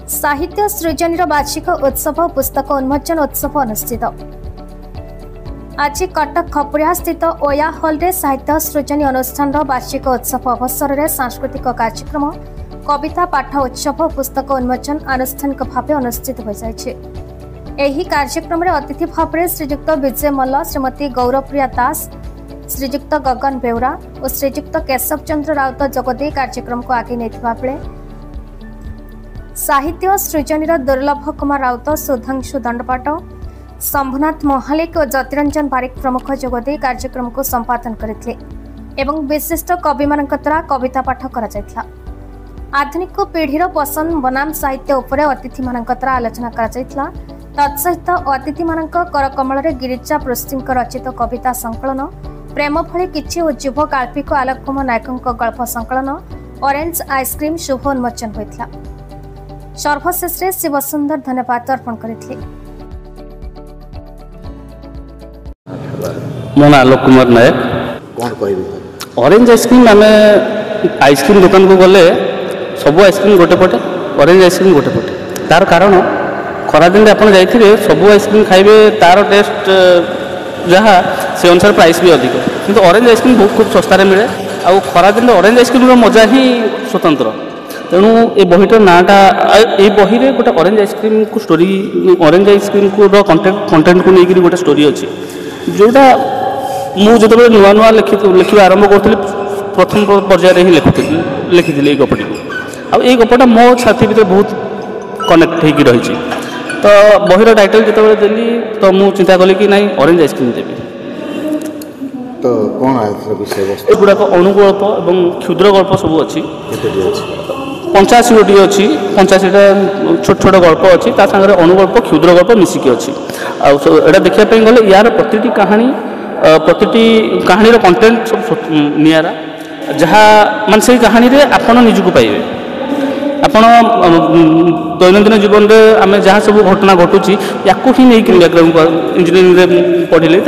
साहित्य सृजनी वार्षिक उत्सव पुस्तक उन्मोचन उत्सव अनुष्ठित। आज कटक खपुरिया स्थित ओया हॉल रे साहित्य सृजनी अनुष्ठान वार्षिक उत्सव अवसर में सांस्कृतिक कार्यक्रम कविता पाठ उत्सव पुस्तक उन्मोचन आनुष्ठानिक भाव अनुष्ठित हो जाए। कार्यक्रम में अतिथि भाव में श्रीजुक्त विजय मल्ल, श्रीमती गौरवप्रिया दास, श्रीजुक्त गगन बेउरा और श्रीजुक्त केशव चंद्र राउत जोगदे कार्यक्रम को आगे नहीं बेले साहित्य सृजनी दुर्लभ कुमार राउत, सुधांशु दंडपाट, शंभुनाथ महालिक और ज्योतिरंजन बारिक प्रमुख जोगदे कार्यक्रम को संपादन करते एवं विशिष्ट कवि मान द्वारा कविता पाठ कर आधुनिक पीढ़ीर पसंद बनाम साहित्य उपर अतिथि मान द्वारा आलोचना कर तत्सहित अतिथि मान करकमल गिरिजा पृष्टि रचित कविता संकलन प्रेम भली किछि और जुभ काल्पिक आलोकम नायकों गल्प संकलन ऑरेंज आइसक्रीम शुभ उन्मोचन होता। सर्वशेष शिवसुंदर धन्यवाद अर्पण करते। मो ना आलोक कुमार नायक। कौन कह ऑरेंज आइसक्रीम आम आइसक्रीम दुकान को गले सब आइसक्रीम गोटे पटे, ऑरेंज आइसक्रीम गोटे पटे। तार कारण खरा दिन आप जाइए सब आइसक्रीम खाइबे तार टेस्ट जहाँ से अनुसार प्राइस भी अधिक, किंतु ऑरेंज आइसक्रीम बहुत खूब सस्तार मिले आ खरा दिन ऑरेंज आइसक्रीम मजा ही स्वतंत्र। तेणु ये बहीटार नाटा ये बही रे गोटे ऑरेंज आइसक्रीम को स्टोरी ऑरेंज आइसक्रीम को कंटेंट को लेकर गोटे स्टोरी अच्छी जोटा मुझे जो नुआ नुआ लिखा आरंभ करी प्रथम पर्यायर ही लिखी गपटी को आ गपटा मो छाती भर बहुत कनेक्ट होगी रही। तो बहीर टाइटल जो देली तो मुझे चिंता कली कि नहीं ऑरेंज आइसक्रीम देवी। तो कौन विषय गुड़ाक अणुगल्प और क्षुद्र गल्प सब अच्छी 85 गोटी अच्छी 85टा छोट छोट गल्प अच्छी सागर अणुगल्प क्षुद्र गल्प मिसिकी अच्छी आटा देखापी गले यार प्रति कहानी कहानी कंटेंट सब निरा जहाँ मान से कहानी रे आपण निजक पाइबे आपण दैनंदिन जीवन में आम जहाँ सब घटना घटुची या नहीं बैकग्राउंड इंजीनियरिंग पढ़ी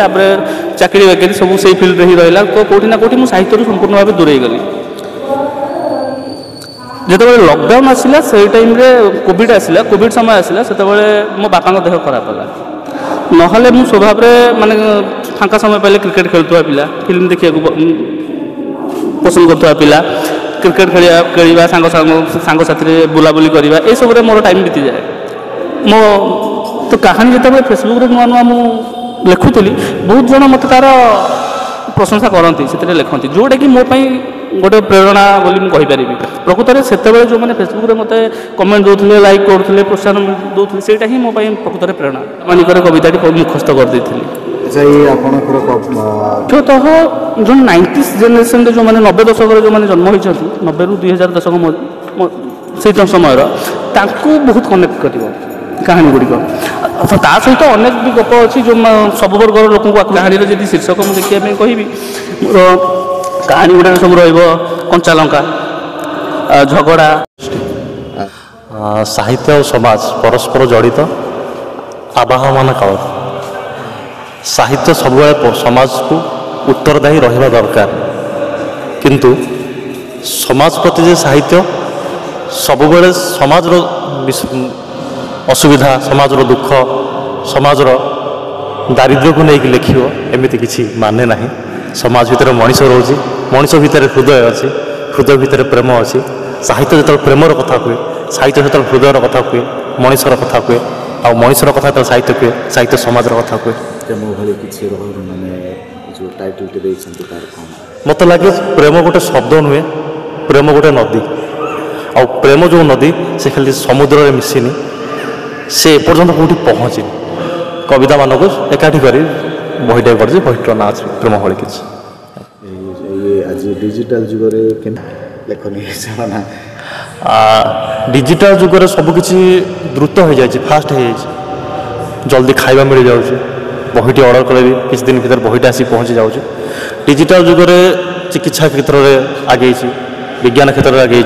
चाकरी बाकरी सब से फिल्ड ही रहा तो कौटी ना कौटी साहित्य संपूर्ण भाव दूरे गली। जो लॉकडाउन आसला से टाइम रे कोविड समय आसला से मो बापा देह खराब है ना मु स्वभाव माने फांका समय पाइले क्रिकेट खेलुवा पिला फिल्म देखा पसंद करुवा पिला क्रिकेट खेलवा सांग साथी बुलाबुली करवा ये सब मोर टाइम बीती जाए। मो तो कहानी जो फेसबुक नुआ नुआ मु लिखुली बहुत जन मत तार प्रशंसा करती से लिखती जोटा कि मोपाई गोटे प्रेरणा बोली मुझे कहीपरि। प्रकृत में से जो मैंने फेसबुक मत कमेंट दौले लाइक करुले प्रोत्साहन दौले से ही मो प्रकृत प्रेरणा मानिकर कविता मुखस्त करदी। मुख्यतः जो 90s जेनेरेशन जो मैंने 90 दशक जो मैंने जन्म होती 90 ରୁ 2000 दशक से समय बहुत कनेक्ट कर कहानी गुड़िक ता सहित अनेक भी गप अच्छी जो सब वर्गर लोक कहानी जी शीर्षक मुझे देखा कहि कहानी गुड़ा सब कंचा लंका झगड़ा साहित्य और समाज परस्पर जड़ित आवाहमान काल साहित्य सब समाज को उत्तरदायी रहा दरकार किंतु समाज प्रति जे साहित्य सब समाज असुविधा समाज दुख समाज दारिद्र्य को लेकिन लिख एमती किसी माने ना समाज भितर मनीष रोचे मनीष भितर हृदय अच्छी हृदय भितर प्रेम अच्छी साहित्य जो प्रेमर कथा हुए साहित्य जो हृदयर कथा हुए मनीषर कथा हुए आ मनीषर कथा जो साहित्य हुए साहित्य समाज कथा हुए मत लगे प्रेम गोटे शब्द नुहे प्रेम गोटे नदी आ प्रेम जो नदी से खाली समुद्र में मिसिनी से एपर्यंत कौटी पहुँचनी कविता मानक एकाठी कर बहीटा कर बहीटर ना प्रेम भली कि आज डिजिटल जुग लेखनी डिजिटल जुगर सबकि द्रुत हो जाए फास्ट हो जाए जल्दी खाଇବା मिल जाए बहीटी ऑर्डर कले किसी दिन भर बहीटा आसी पहुँची जाऊँ डिजिटल जुगर चिकित्सा क्षेत्र में आगे विज्ञान क्षेत्र में आगे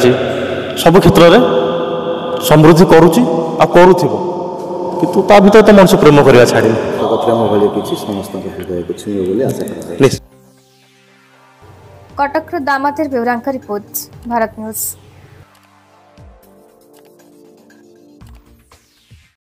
सब क्षेत्र में समृद्धि करुच्ची आ करूथिबो किंतु ता भीतर तो मनुष्य प्रेम करवा छाड़ी प्रेम भली किसी समस्त हृदय को छुए बोली आशा करते। कटक दामोदर बेउरांका रिपोर्ट भारत न्यूज।